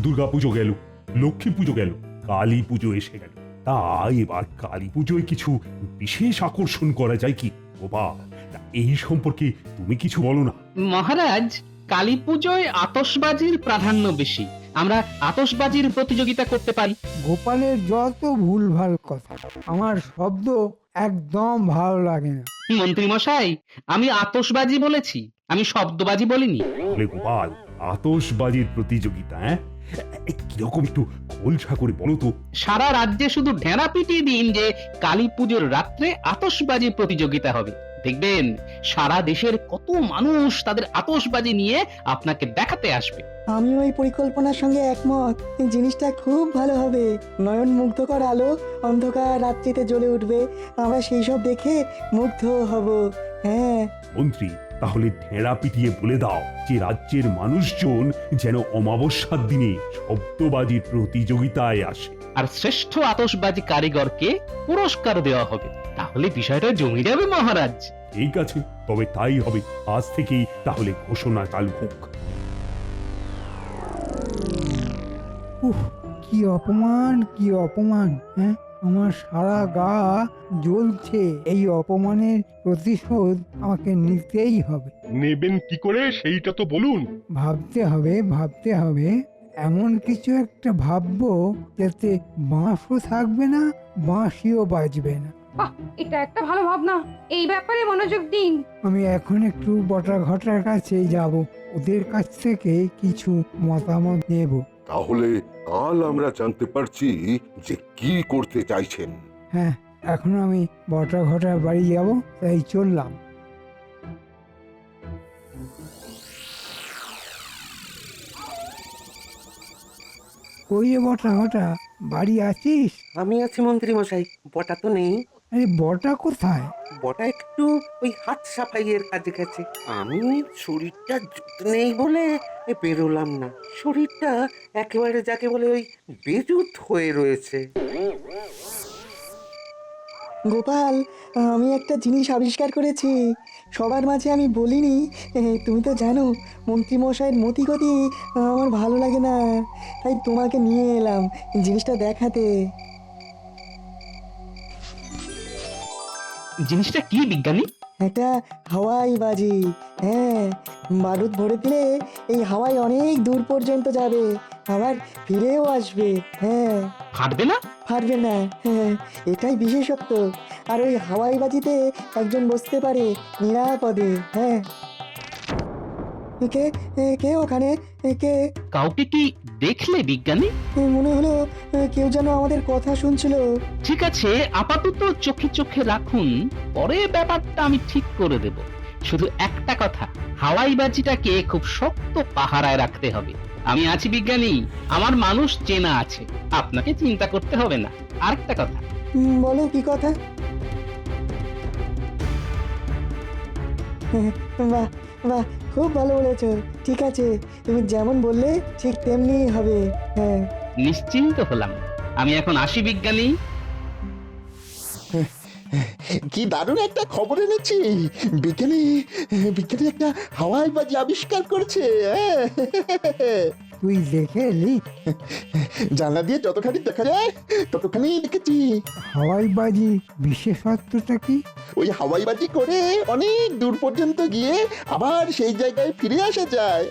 দুর্গাপুজো গেল, লক্ষ্মী পুজো গেল, কালী পুজো এসে গেল। তা এবার কালী পুজোয় কিছু বিশেষ আকর্ষণ করা যায় কি গোপাল? তা এই সম্পর্কে তুমি কিছু বলো না। মহারাজ, কালী পুজোয় আতশবাজির প্রাধান্য বেশি। আমরা আতশবাজির প্রতিযোগিতা করতে পারি। গোপালের যত ভুলভাল কথা, আমার শব্দ একদম ভালো লাগে না। মন্ত্রী মশাই, আমি আতশবাজি বলেছি, আমি শব্দবাজি বলিনি। বলে গোপাল, আতশবাজির প্রতিযোগিতা? কিরকম একটু খোলসা করে বলো তো। সারা রাজ্যে শুধু ঢেঁড়া পিটিয়ে দিন যে কালী পুজোর রাত্রে আতশবাজি প্রতিযোগিতা হবে। দেখবেন সারা দেশের কত মানুষ তাদের আতশবাজি নিয়ে আপনাকে দেখাতে আসবে। আমি ওই পরিকল্পনার সঙ্গে একমত। জিনিসটা খুব ভালো হবে। নয়ন মুগ্ধকর আলো অন্ধকার রাত্রিতে জ্বলে উঠবে, আমরা সেই সব দেখে মুগ্ধ হব। হ্যাঁ মন্ত্রী, তাহলে ঢেঁড়া পিটিয়ে বলে দাও যে রাজ্যের মানুষজন যেন অমাবস্যার দিনে শব্দবাজির প্রতিযোগিতায় আসে। আর শ্রেষ্ঠ আতশবাজি কারিগরকে পুরস্কার দেওয়া হবে। তাহলে বিষয়টা জমে যাবে মহারাজ। ঠিক আছে, তবে তাই হবে। আজ থেকেই তাহলে ঘোষণা চালু হোক। উহ, কি অপমান, কি অপমান! হ্যাঁ, আমার সারা গা জ্বলছে। এই অপমানের প্রতিশোধ আমাকে নিতেই হবে। নেবেন কি করে সেইটা তো বলুন। ভাবতে হবে, ভাবতে হবে। এমন কিছু একটা ভাববো যাতে বাঁশও থাকবে না, বাঁশিও বাজবে না। বাহ, এটা একটা ভালো ভাবনা। এই ব্যাপারে মনোযোগ দিন। আমি এখন একটু বটা ঘটার কাছে যাব, ওদের কাছ থেকে কিছু মতামত নেব। তাহলে কাল আমরা জানতে পারছি যে কি করতে চাইছেন। হ্যাঁ, এখন আমি বটা ঘটার বাড়ি যাব, তাই চললাম। ওই যে বটা ঘটা, বাড়ি আছিস? আমি আছি মন্ত্রী মশাই, বটা তো নেই। আরে বটা কোথায়? বটা একটু ওই হাত সাফাইয়ের কাজে গেছে। আমি শরীরটা জুত নেই বলে বেরোলাম না। শরীরটা একেবারে যাকে বলে ওই বেজুত হয়ে রয়েছে। গোপাল, আমি একটা জিনিস আবিষ্কার করেছি। সবার মাঝে আমি বলিনি। তুমি তো জানো মন্ত্রীমশাইয়ের মতিগতি আমার ভালো লাগে না, তাই তোমাকে নিয়ে এলাম জিনিসটা দেখাতে। জিনিসটা কি বিজ্ঞানী? একটা হাওয়াই বাজি। হ্যাঁ, বারুদ ভরে দিলে এই হাওয়াই অনেক দূর পর্যন্ত যাবে, আবার ফিরেও আসবে। হ্যাঁ, ফাটবে না? পারবে না। হ্যাঁ, এটাই বিশেষত্ব। আর ওই হাওয়াই বাজিতে একজন বসতে পারে নিরাপদে। হ্যাঁ, কে কে ওখানে? কে? কাউকে কি দেখলে বিজ্ঞানী? মনে হলো কেউ যেন আমাদের কথা শুনছিল। ঠিক আছে, আপাতত চোখে চোখে রাখুন, পরে ব্যাপারটা আমি ঠিক করে দেব। শুধু একটা কথা, হাওয়াই বাজিটাকে খুব শক্ত পাহারায় রাখতে হবে। আমি আছি বিজ্ঞানী, আমার মানুষ চেনা আছে, আপনাকে চিন্তা করতে হবে না। আরেকটা কথা, বলো কি কথা? বাহ বাহ, খুব ভালো বলেছো। ঠিক আছে, তুমি যেমন বললে ঠিক তেমনি হবে। হ্যাঁ, নিশ্চিন্ত হলাম। আমি এখন আসি বিজ্ঞানী। কি দারুণ একটা খবর এনেছি। বিজ্ঞানী বিজ্ঞানী একটা হাওয়াই বাজি আবিষ্কার করেছে। তুই দেখে এলি? জানলা দিয়ে যতখানি দেখা যায় ততখানি দেখেছি। হাওয়াই বাজি বিশেষত্বটা কি? ওই হাওয়াই বাজি করে অনেক দূর পর্যন্ত গিয়ে আবার সেই জায়গায় ফিরে আসা যায়।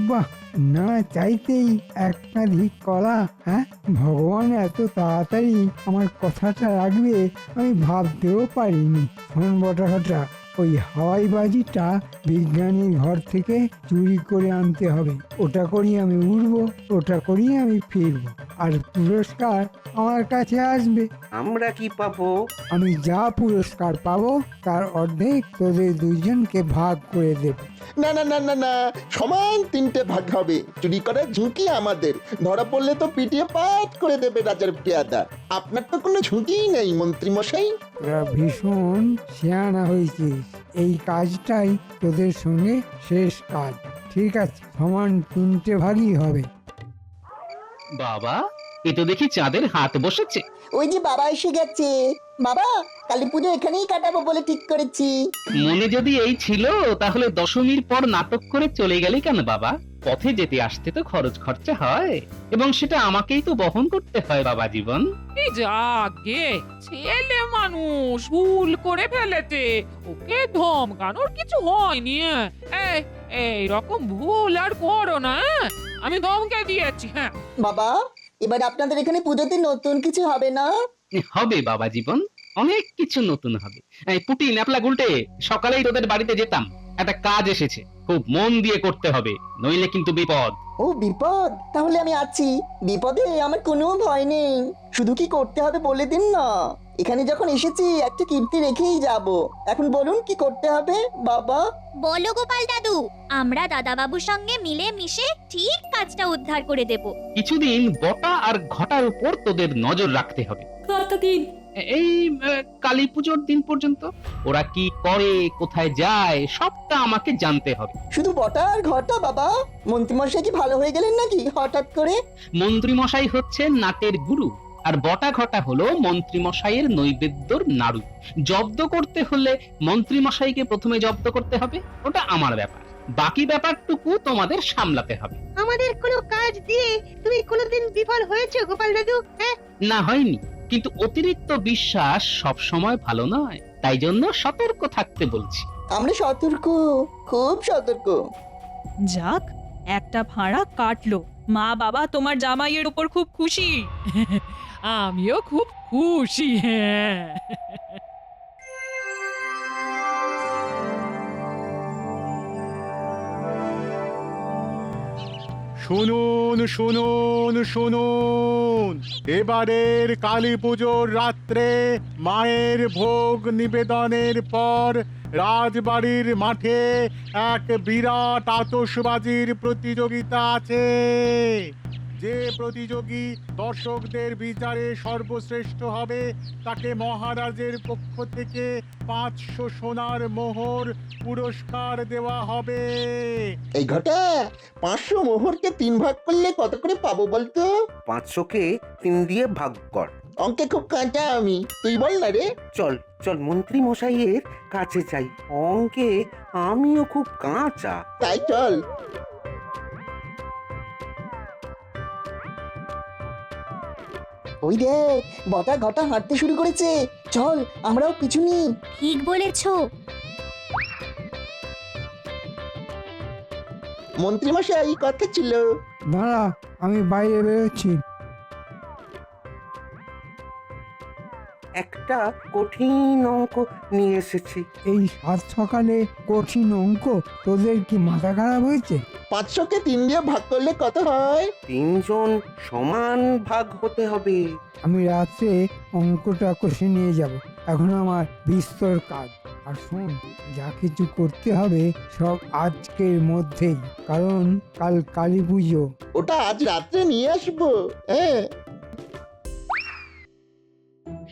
বাহ, না চাইতেই একাধিক কলা। হ্যাঁ, ভগবান এত তাড়াতাড়ি আমার কথাটা রাখবে আমি ভাবতেও পারিনি। শোন বটা ঘটা, ওই হাওয়াই বাজিটা বিজ্ঞানীর ঘর থেকে চুরি করে আনতে হবে। ওটা করিয়ে আমি উড়বো, ওটা করিয়ে আমি ফিরবো, আর পুরস্কার আমার কাছে আসবে। আমরা কি পাবো? আমি যা পুরস্কার পাবো তার অর্ধেক তোদের দুইজনকে ভাগ করে দেব। না না না না না, সমান 3টে ভাগ হবে। চুরি করার ঝুঁকি আমাদের, ধরা পড়লে তো পিটিয়ে পাট করে দেবে রাজার পেয়াদা। আপনার তো কোনো ঝুঁকিই নেই মন্ত্রী মশাই। তোরা ভীষণ শিয়ানা হয়েছিস, এই কাজটাই তোদের সঙ্গে শেষ কাজ। ঠিক আছে, সমান 3টে ভাগই হবে। বাবা, এ তো দেখি চাঁদের হাত বসেছে। ওই যে বাবা এসে গেছে। বাবা, কালী পুজো এখানেই কাটাবো বলে ঠিক করেছি। মনে যদি এই ছিল, তাহলে দশমীর পর নাটক করে চলে গেলে কেন বাবা? পথে যেতে আসতে তো খরচ খরচা হয়, এবং সেটা আমাকেই তো বহন করতে হয় বাবা জীবন। এই যাকে ছেলে মানুষ ভুল করে ফেলেছে, ওকে ধমকানোর কিছু হয়নি। এই এই রকম ভুল আর করো না, আমি ধমকে দিয়েছি। হ্যাঁ, বাবা, এবার আপনাদের এখানে পুজোতে নতুন কিছু হবে না? হবে বাবা জীবন, অনেক কিছু নতুন হবে। এই পুটি ন্যাপলা গুলটে, সকালেই তোদের বাড়িতে যেতাম, একটা কাজ এসেছে, খুব মন দিয়ে করতে হবে, নইলে কিন্তু বিপদ। ও বিপদ, তাহলে আমি আছি। বিপদে আমার কোনো ভয় নেই, শুধু কি করতে হবে বলে দিন না। এখানে যখন এসেছি একটা কীর্তি রেখেই যাব। এখন বলুন কি করতে হবে বাবা? বলো গোপাল দাদু, আমরা দাদাবাবুর সঙ্গে মিলে মিশে ঠিক কাজটা উদ্ধার করে দেব। কিছুদিন বটা আর ঘটার উপর তোদের নজর রাখতে হবে। কতদিন? এই কালী পুজোর দিন পর্যন্ত। ওরা কি করে, কোথায় যায়, সবটা আমাকে জানতে হবে। শুধু বটা আর ঘটা বাবা? মন্ত্রীমশাই কি ভালো হয়ে গেলেন নাকি হঠাৎ করে? মন্ত্রী মশাই হচ্ছে নাটের গুরু, আর বটা ঘটা হলো মন্ত্রী মশাইয়ের নৈবেদ্যর নাড়ু। জব্দ করতে হলে মন্ত্রী মশাইকে প্রথমে জব্দ করতে হবে, ওটা আমার ব্যাপার। বাকি ব্যাপারটুকু তোমাদের সামলাতে হবে। আমাদের কোনো কাজ দিয়ে তুমি কোনোদিন বিফল হয়েছে গোপাল দাদু? হ্যাঁ, না, হয়নি, কিন্তু অতিরিক্ত বিশ্বাস সব সময় ভালো নয়, তাই জন্য সতর্ক থাকতে বলছি। আমরা সতর্ক, খুব সতর্ক। যাক, একটা ভাড়া কাটলো। মা বাবা তোমার জামাইয়ের উপর খুব খুশি। আমিও খুব খুশি। হ্যাঁ, শুনুন শুনুন শুনুন, এবারের কালী পুজোর রাত্রে মায়ের ভোগ নিবেদনের পর রাজবাড়ির মাঠে এক বিরাট আতশবাজির প্রতিযোগিতা আছে। যে প্রতিযোগী দর্শকদের বিচারে সর্বশ্রেষ্ঠ হবে তাকে মহারাজের পক্ষ থেকে 500 সোনার মোহর পুরস্কার দেওয়া হবে। এই ঘটা 500 মোহরকে 3 ভাগ করলে কত করে পাবো বলতো? 500কে 3 দিয়ে ভাগ কর। অঙ্কে খুব কাঁচা আমি, তুই বল না রে। চল চল মন্ত্রী মশাইয়ের কাছে যাই, অঙ্কে আমিও খুব কাঁচা। তাই চল। ওই দেখ, বটা ঘটা হাঁটতে শুরু করেছে। চল আমরাও পিছু নিই। ঠিক বলেছো। মন্ত্রীমশাই কথা ছিল। দাঁড়া, আমি বাইরে বেরোচ্ছি। একটা কঠিন অঙ্ক নিয়ে এসেছি। এই সাত সকালে কঠিন অঙ্ক? তোদের কি মাথা খারাপ হয়েছে? 500কে 3 দিয়ে ভাগ করলে কত হয়? 3 জন সমান ভাগ হতে হবে। আমি রাত্রে অঙ্কটা কষে নিয়ে যাব। এখন আমার বিস্তর কাজ। আর শোন, যা কিছু করতে হবে সব আজকের মধ্যেই, কারণ কাল কালী পুজো। ওটা আজ রাত্রে নিয়ে আসবো। হ্যাঁ,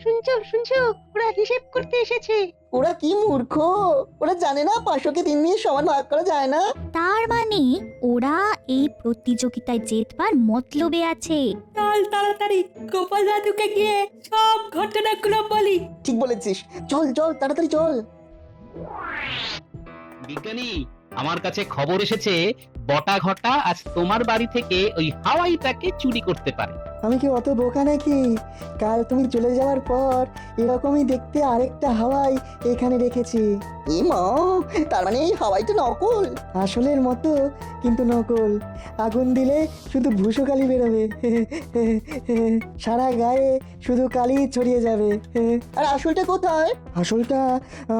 শুনছো শুনছো, ওরা হিসেব করতে এসেছে। ওরা কি মূর্খ, ওরা জানে না 500কে 3 দিয়ে সমান ভাগ করা যায় না। তার মানে ওরা এই প্রতিযোগিতায় জেতবার মতলবে আছে। চল তাড়াতাড়ি গোপাল দাদুকে গিয়ে সব ঘটনাগুলো বলি। ঠিক বলেছিস, চল চল তাড়াতাড়ি চল। বিজ্ঞানী, আমার কাছে খবর এসেছে বটা ঘটা আজ তোমার বাড়ি থেকে ওই হাওয়াইটাকে চুরি করতে পারে। আমি কি অত বোকা নাকি? কাল তুমি চলে যাওয়ার পর এরকমই দেখতে আরেকটা হাওয়াই এখানে রেখেছি। এ মা, তার মানে এই হাওয়াইটা নকল। আসলের মতো কিন্তু নকল। আগুন দিলে শুধু ভুসো কালি বেরোবে, সারা গায়ে শুধু কালি ছড়িয়ে যাবে। আর আসলটা কোথায়? আসলটা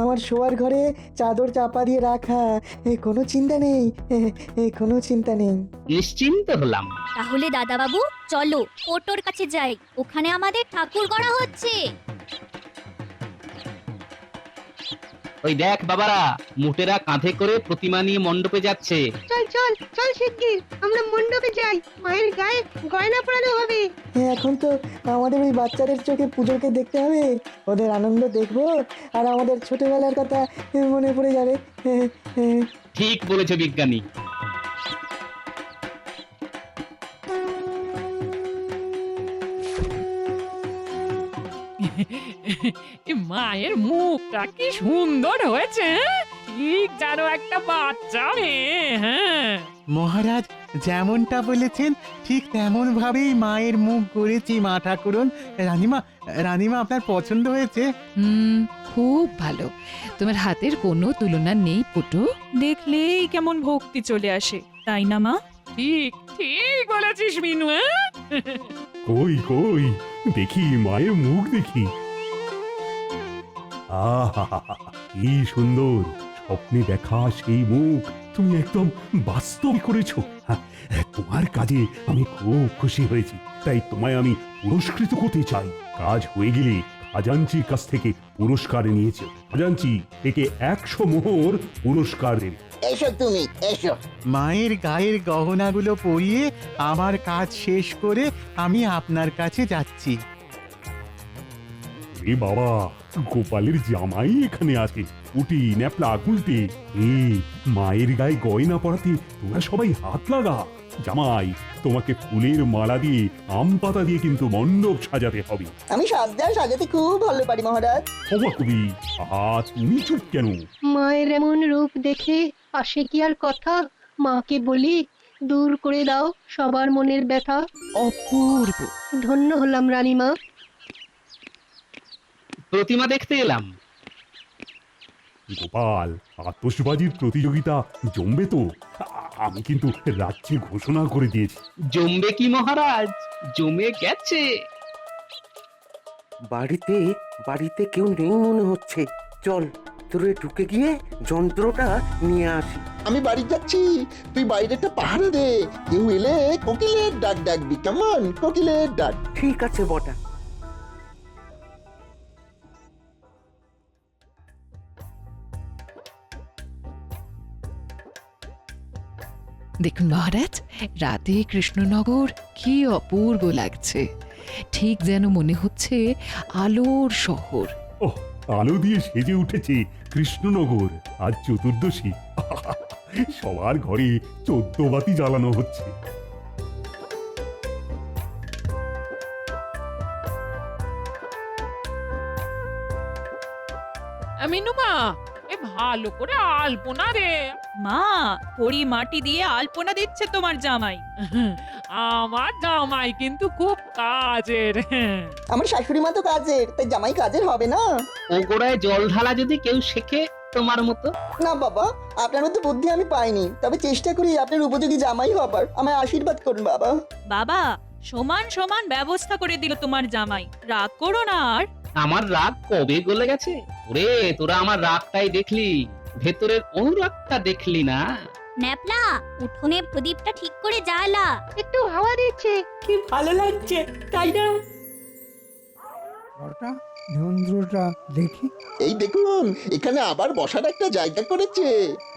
আমার শোয়ার ঘরে চাদর চাপা দিয়ে রাখা। কোনো চিন্তা নেই, কোনো চিন্তা নেই। নিশ্চিন্ত হলাম। তাহলে দাদাবাবু চলো ওটোর কাছে যাই, ওখানে আমাদের ঠাকুর গড়া হচ্ছে। ওই দেখ বাবারা, মুটেরা কাঁধে করে প্রতিমা নিয়ে মণ্ডপে যাচ্ছে। চল চল চল শিগগির আমরা মণ্ডপে যাই, মায়ের গায়ে গয়না পরানো হবে। এখন তো আমাদের ওই বাচ্চাদের চোখে পুজোকে দেখতে হবে। ওদের আনন্দ দেখবো আর আমাদের ছোটবেলার কথা মনে পড়ে যাবে। ঠিক বলেছে বিজ্ঞানী। মায়ের মুখটা কি সুন্দর হয়েছে। ঠিক যেন একটা বাচ্চা মেয়ে। হ্যাঁ, মহারাজ যেমনটা বলেছেন ঠিক তেমন ভাবেই মায়ের মুখ করেছি মা ঠাকুরন। রানীমা, রানীমা আপনার পছন্দ হয়েছে? খুব ভালো। তোমার হাতের কোনো তুলনা নেই পুটু। দেখলেই কেমন ভক্তি চলে আসে, তাই না মা? ঠিক ঠিক বলেছিস মিনু। কই কই দেখি মায়ের মুখ দেখি। আহা, কি সুন্দর! স্বপ্নে দেখা সেই মুখ তুমি একদম বাস্তব করেছো। হ্যাঁ, তোমার কাজে আমি খুব খুশি হয়েছি, তাই তোমায় আমি পুরস্কৃত করতে চাই। কাজ হয়ে গেলে খাজাঞ্চির কাছ থেকে পুরস্কার নিয়েছে। খাজাঞ্চি একে 100 মোহর পুরস্কার দেবে। এসো তুমি, এসো। মায়ের গায়ের গহনাগুলো পরিয়ে আমার কাজ শেষ করে আমি আপনার কাছে যাচ্ছি। এ বাবা, গোপালের জামাই এখানে আছে। উটি ন্যাপলা গুলটে, মায়ের গায়ে গয়না পরাতে তোরা সবাই হাত লাগা। জামাই, তোমাকে ফুলের মালা দিয়ে আম পাতা দিয়ে কিন্তু মণ্ডপ সাজাতে হবে। আমি সাজতে আর সাজাতে খুব ভালো পারি মহারাজ। অবাক কবি, তুমি চুপ কেন? মায়ের এমন রূপ দেখে আসে কি আর কথা? মাকে বলি দূর করে দাও সবার মনের ব্যথা। অপূর্ব। ধন্য হলাম রানীমা। প্রতিমা দেখতে এলাম। গোপাল, আতশবাজির প্রতিযোগিতা জমবে তো? আমি কিন্তু রাজ্যে ঘোষণা করে দিয়েছি। জমবে কি মহারাজ, জমে গেছে। বাড়িতে বাড়িতে কেউ নেই মনে হচ্ছে। চল তোরে ঢুকে গিয়ে যন্ত্রটা নিয়ে আসি। আমি বাড়ি যাচ্ছি, তুই বাইরেটা পাহারা দে। কেউ এলে কোকিলের ডাক ডাকবি, কেমন? কোকিলের ডাক। ঠিক আছে বটা। দেখুন মহারাজ, রাতে কৃষ্ণনগর কি অপূর্ব লাগছে। ঠিক যেন মনে হচ্ছে আলোর শহর। ওহ, আলো দিয়ে সেজে উঠেছে কৃষ্ণনগর। আজ চতুর্দশী, সবার ঘরে 14 বাতি জ্বালানো হচ্ছে। মিনুমা, এ ভালো করে আলপনা রে। মা, হরি মাটি দিয়ে আলপনা দিচ্ছে তোমার জামাই। আমার জামাই কিন্তু খুব কাজের। আমার শাশুড়ি মা তো কাজের, তাই জামাই কাজের হবে না? ও গোড়ায় জল ঢালা যদি কেউ শেখে তোমার মতো। না বাবা, আপনার মতো বুদ্ধি আমি পাইনি, তবে চেষ্টা করি আপনার উপযোগী জামাই হবার। আমায় আশীর্বাদ করুন বাবা। বাবা, সমান সমান ব্যবস্থা করে দিল তোমার জামাই, রাগ করো না আর। আমার রাগ কবে গলে গেছে? ওরে, তোরা আমার রাগটাই দেখলি, ভেতরের অনুরাগটা দেখলি না। ন্যাপলা, উঠোনে প্রদীপটা ঠিক করে জ্বালা। একটু হাওয়া দিচ্ছে। কি ভালো লাগছে, তাই না? ওটা যন্ত্রটা দেখি। এই দেখুন, এখানে আবার বসার একটা জায়গা করেছে।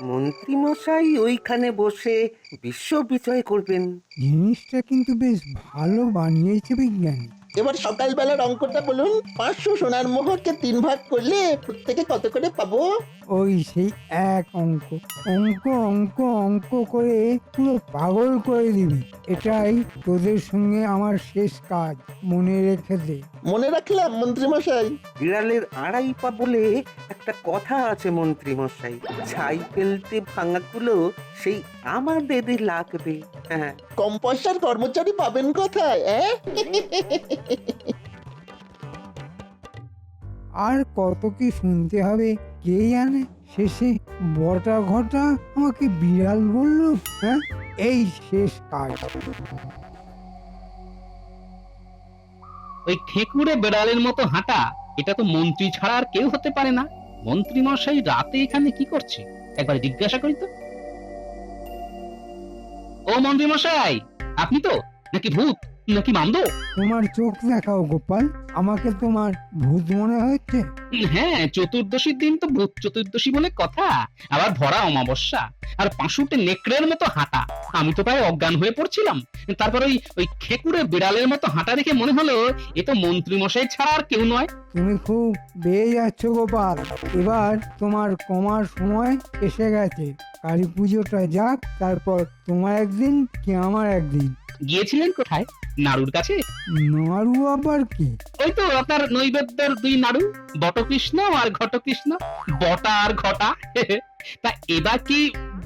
মন্ত্রী মশাই ওইখানে বসে বিশ্ব বিজয় করবেন। জিনিসটা কিন্তু বেশ ভালো বানিয়েছে বিজ্ঞানী। এবার সকালবেলার অঙ্কটা বলুন। 500 সোনার মোহরকে 3 ভাগ করলে প্রত্যেকে কত করে পাবো? ওই সেই এক অঙ্ক অঙ্ক অঙ্ক অঙ্ক করে পুরো পাগল করে দিবি। এটাই তোদের সঙ্গে আমার শেষ কাজ, মনে রেখে দে। মনে রাখলাম মন্ত্রী মশাই। বিড়ালের 2.5 পা বলে একটা কথা আছে মন্ত্রী মশাই। ছাই ফেলতে ভাঙাগুলো সেই আমাদেরই লাগবে। হ্যাঁ, কম পয়সার কর্মচারী পাবেন কোথায়? আর কত কি শুনতে হবে কে জানে। শেষে বটা ঘটা আমাকে বিড়াল বললো। হ্যাঁ, এই শেষ কাজ। ওই ঠেকুরে বেড়ালের মতো হাঁটা, এটা তো মন্ত্রী ছাড়া আর কেউ হতে পারে না। মন্ত্রী মশাই রাতে এখানে কি করছে একবার জিজ্ঞাসা করি তো। ও মন্ত্রী মশাই, আপনি তো নাকি ভূত নাকি মামদো? তোমার চোখ দেখাও গোপাল, আমাকে তোমার ভূত মনে হচ্ছে? হ্যাঁ, চতুর্দশীর দিন তো ভূত চতুর্দশী বলে কথা, আবার ভরা অমাবস্যা, আর পাঁশুটে নেকড়ের মতো হাঁটা। আমি তো প্রায় অজ্ঞান হয়ে পড়ছিলাম। তারপর ওই খেকুড়ে বিড়ালের মতো হাঁটা দেখে মনে হলো এ তো মন্ত্রী মশাই ছাড়া আর কেউ নয়। তুমি খুব বেয়ে যাচ্ছ গোপাল, এবার তোমার কমার সময় এসে গেছে। কালী পুজোটা যাক, তারপর তোমার একদিন কি আমার একদিন। গিয়েছিলেন কোথায়? নাড়ুর কাছে? নাড়ু আবার কি? ওই তো আপনার নৈবেদ্যের 2 নাড়ু, বটকৃষ্ণ আর ঘটকৃষ্ণ। বটা আর ঘটা। তা এবার কি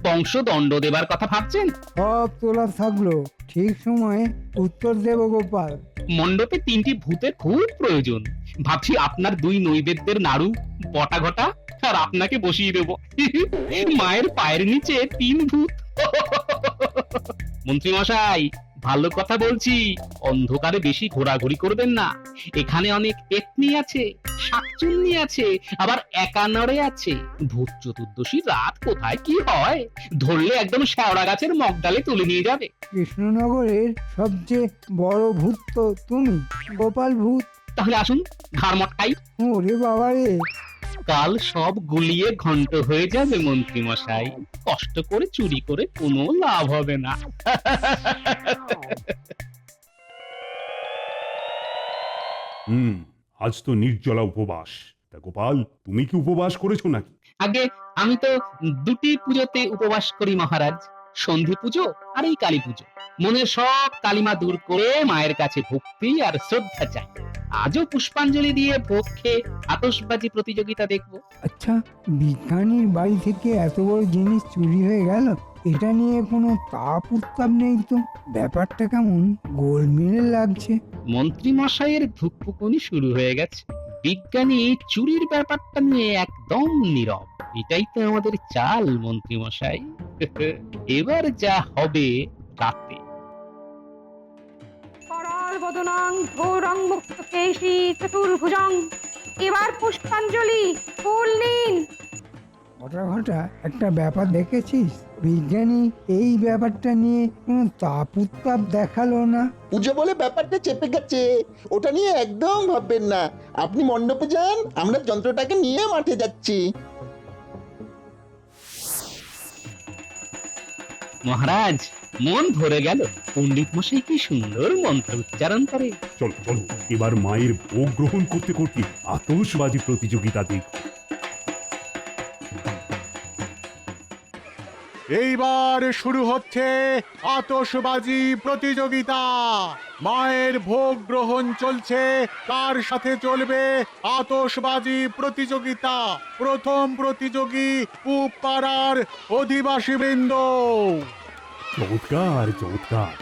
বংশদণ্ড দেবার কথা ভাবছেন? সব তোলা থাকলো, ঠিক সময়ে উত্তর দেব গোপাল। মণ্ডপে 3টি ভূতের খুব প্রয়োজন। ভাবছি আপনার 2 নৈবেদ্যের নাড়ু, বটা ঘটা আর আপনাকে বসিয়ে দেব। মায়ের পায়ের নিচে 3 ভূত। মন্ত্রী মশাই, ভালো কথা বলছি, অন্ধকারে বেশি ঘোরাঘুরি করবেন না। এখানে অনেক পেতনি আছে, শাকচুন্নি আছে, আবার একানরে আছে। ভূত চতুর্দশী রাত কোথায় কি হয় ধরলে একদম শেওড়া গাছের মগডালে তুলে নিয়ে যাবে। কৃষ্ণনগরের সবচেয়ে বড় ভূত তো তুমি, গোপাল ভূত। তাহলে আসুন, ঘাড় মটকাই। ওরে বাবা রে! কাল সব গুলিয়ে ঘন্ট হয়ে যাবে মন্ত্রী মশাই। কষ্ট করে চুরি করে কোনো লাভ হবে না। আজ তো নির্জলা উপবাস। তা গোপাল, তুমি কি উপবাস করেছো নাকি? আগে আমি তো 2টি পুজোতে উপবাস করি মহারাজ, সন্ধি পুজো আর এই কালী পুজো। মনের সব কালিমা দূর করে মায়ের কাছে ভক্তি আর শ্রদ্ধা চাই। আজও পুষ্পাঞ্জলি দিয়ে ভোগ খেয়ে আতশবাজি প্রতিযোগিতা দেখব। আচ্ছা, বিজ্ঞানীর বাড়ি থেকে এত বড় জিনিস চুরি হয়ে গেল, এটা নিয়ে কোনো তাপ উত্তাপ নেই তো? ব্যাপারটা কেমন গোলমেলে লাগছে। মন্ত্রী মশাইয়ের ধুকপুকুনি শুরু হয়ে গেছে। বিজ্ঞানী চুরির ব্যাপারটা নিয়ে একদম নীরব। এটাই তো আমাদের চাল মন্ত্রী মশাই। এবার যা হবে রাতে। করাল বদনাং ঘোরং মুক্ত কেশী চতুর্ভুজং। এবার পুষ্পাঞ্জলি, ফুল নিন। ঘটা একটা ব্যাপার দেখেছিস? বিজ্ঞানী এই ব্যাপারটা নিয়ে কোনো তাপ উত্তাপ দেখালো না। পুজো বলে ব্যাপারটা চেপে গেছে, ওটা নিয়ে একদম ভাববেন না। আপনি মণ্ডপে যান, আমরা যন্ত্রটাকে নিয়ে মাঠে যাচ্ছি। মহারাজ, মন ভরে গেল। পণ্ডিত মশাই কি সুন্দর মন্ত্র উচ্চারণ করে। চলো চলো, এবার মায়ের ভোগ গ্রহণ করতে করতে আতশবাজি প্রতিযোগিতা দেখব। এইবার শুরু হচ্ছে আতশবাজি প্রতিযোগিতা। মায়ের ভোগ গ্রহণ চলছে, তার সাথে চলবে আতশবাজি প্রতিযোগিতা। প্রথম প্রতিযোগী পূব পাড়ার অধিবাসী বৃন্দ। চমৎকার চমৎকার।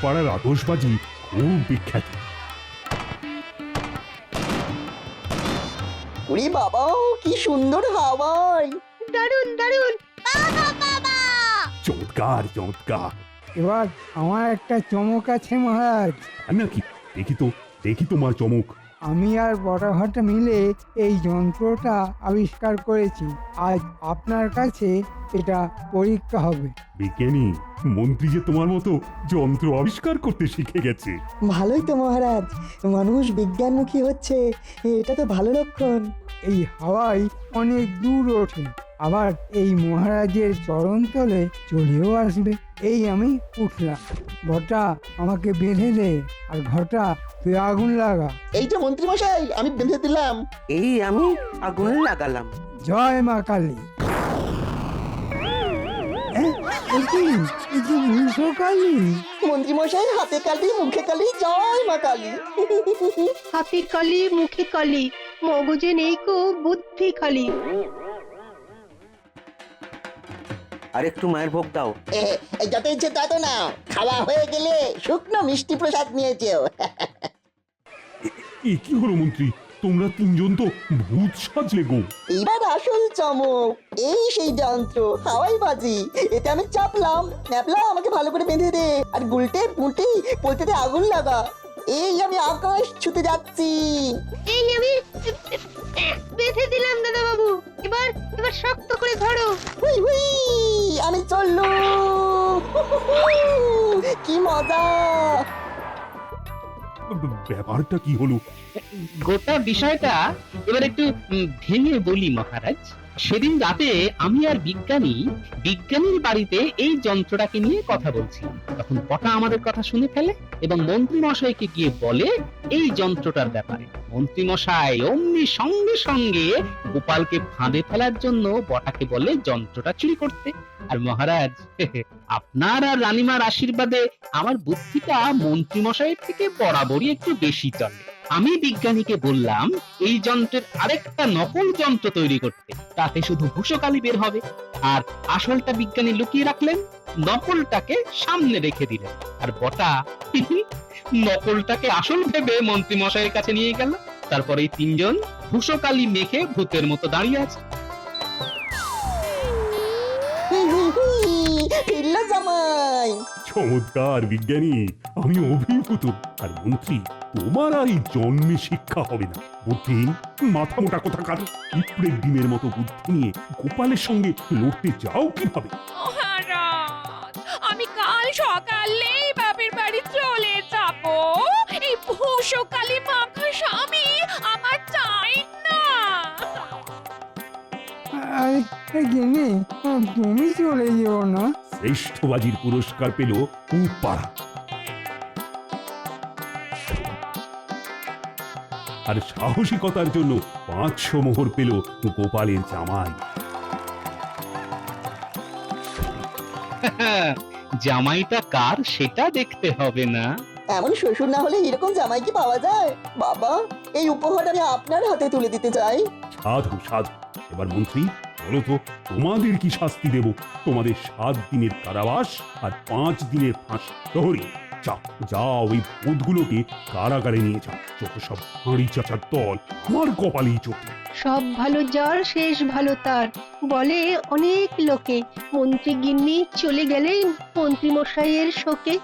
পাড়ার আতশবাজি খুব বিখ্যাত। ওরে বাবা, কি সুন্দর হাওয়ায়! দারুন দারুন। চমৎকার চমৎকার। এবার আমার একটা চমক আছে মহারাজ। আর নাকি? দেখি তোমার চমক। আমি আর বটাঘটা মিলে এই যন্ত্রটা আবিষ্কার করেছি। আজ আপনার কাছে এটা পরীক্ষা হবে। বিজ্ঞানী, মন্ত্রী যে তোমার মতো যন্ত্র আবিষ্কার করতে শিখে গেছে। ভালোই তো মহারাজ, মানুষ বিজ্ঞানমুখী হচ্ছে, এটা তো ভালো লক্ষণ। এই হাওয়ায় অনেক দূর ওঠে, আবার এই মহারাজের চরণতলে চলেও আসবে। এই আমি উঠলাম। বটা আমাকে বেঁধে দে, আর ঘটা তুই আগুন লাগা। এই যে মন্ত্রী মশাই, আমি বেঁধে দিলাম। এই আমি আগুন লাগালাম। জয় মা কালী। কালী, মন্ত্রী মশাই, হাতে কালি মুখে কালি, জয় মা কালী। হাতে কালি, মুখে কালি, মগজে নেই কো বুদ্ধি খালি। আর একটু মায়ের ভোগ দাও। যত ইচ্ছে তত না, খাওয়া হয়ে গেলে শুকনো মিষ্টি প্রসাদ নিয়েছেও। এ কি হলো মন্ত্রী, তোমরা 3জন তো ভূত সাজলে গো। এইবার আসল চমক, এই সেই যন্ত্র হাওয়াই বাজি। এতে আমি চাপলাম, ন্যাপলা আমাকে ভালো করে বেঁধে দে, আর গুলটে পুঁটি পোলতেতে আগুন লাগা। এই আমি আকাশ ছুতে যাচ্ছি। এই আমি বেঁধে দিলাম দাদা বাবু। এবার এবার শক্ত করে ধরো। হুই হুই, আমি চললুম। কি মজা! ব্যাপারটা কি হলো? গোটা বিষয়টা এবার একটু ভেঙে বলি মহারাজ। সেদিন রাতে আমি আর বিজ্ঞানীর বাড়িতে এই যন্ত্রটাকে নিয়ে কথা বলছিলাম। তখন পটা আমাদের কথা শুনে ফেলে এবং মন্ত্রী মশাইকে গিয়ে বলে এই যন্ত্রটার ব্যাপারে। মন্ত্রী মশাই অমনি সঙ্গে সঙ্গে গোপালকে ফাঁদে ফেলার জন্য বটাকে বলে যন্ত্রটা চুরি করতে। আর মহারাজ, আপনার আর রানীমার আশীর্বাদে আমার বুদ্ধিটা মন্ত্রী মশাইয়ের থেকে বরাবরই একটু বেশি চলে। আমি বিজ্ঞানীকে বললাম এই যন্ত্রের আরেকটা নকল যন্ত্র তৈরি করতে, তাতে শুধু ভূষকালি বের হবে। আর আসলটা বিজ্ঞানী লুকিয়ে রাখলেন, নকলটাকে সামনে রেখে দিলেন। আর বটা নকলটাকে আসল ভেবে মন্ত্রী মশাইয়ের কাছে নিয়ে গেল। তারপরে এই তিনজন ভূষকালি মেখে ভূতের মতো দাঁড়িয়ে আছে। ফিরলো জামাই। চমৎকার বিজ্ঞানী, আমি অভিভূত। আর মন্ত্রী, তোমার আর এই জন্মে শিক্ষা হবে না। বুদ্ধি মাথা মোটা কোথাকার, পিঁপড়ের ডিমের মতো বুদ্ধি নিয়ে গোপালের সঙ্গে লড়তে যাও কিভাবে? মহারাজ, আমি কাল সকালেই বাপের বাড়ি চলে যাব। এই ভূষকালি মাখা স্বামী আমার চাই না। আরে গিন্নি, তুমি চলে যেও না। শ্রেষ্ঠ বাজির পুরস্কার পেল পাড়া। আর সাহসিকতার জন্য 500 মোহর পেল গোপালের জামাই। জামাইটা কার সেটা দেখতে হবে না। এমন শ্বশুর না হলে এরকম জামাই কি পাওয়া যায়? বাবা, এই উপহার আমি আপনার হাতে তুলে দিতে চাই। সাধু সাধু। এবার মন্ত্রী, বলো তো তোমাদের কি শাস্তি দেব? তোমাদের 7 দিনের কারাবাস আর 5 দিনের ফাঁসি। প্রহরী, যাও যাও, ওই ভূতগুলোকে কারাগারে নিয়ে যাও। যত সব হাঁড়ি চাচার দল, আমার কপালেই চোখে। সব ভালো যার শেষ ভালো তার বলে অনেক লোকে। মন্ত্রী গিন্নি চলে গেলেন মন্ত্রী মশাইয়ের শোকে।